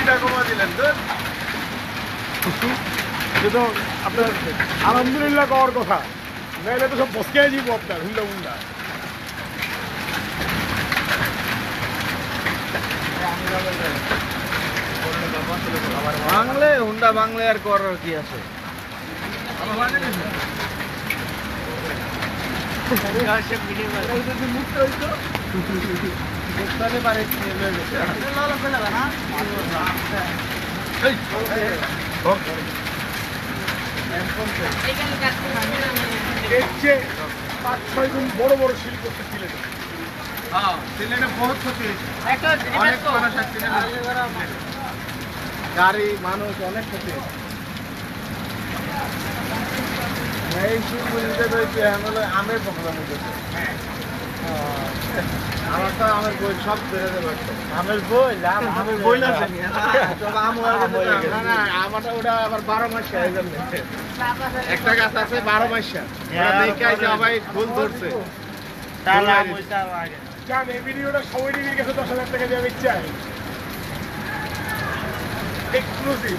স্পিডটা কমা দিলেন তো তো আপনার আলহামদুলিল্লাহ করার কথা নাহলে তো সব বসকে যাবো আপনার হুন্ডা হুন্ডা বাংলে হুন্ডা বাংলে আর করার কি আছে এর চেয়ে 5-6 গুণ বড় বড় শিল্প সিলেটে সিলেটে বহুত ক্ষতি অনেক মানুষ গাড়ি মানুষ অনেক ক্ষতি এই শিল্পীতে রয়েছে আমের প্রবলেম হয়েছে আমার তো আমের বই সব বেড়ে দেবে আমের বই আমের বই না আমারটা ওটা আবার 12 মাস হয়ে যাবে একটা গাছ আছে 12 মাস দেখে সবাই ফুল ধরছে জান এই ভিডিওটা সবাই নিয়ে গেছে 10,000 টাকা দিয়ে চাই এক্সক্লুসিভ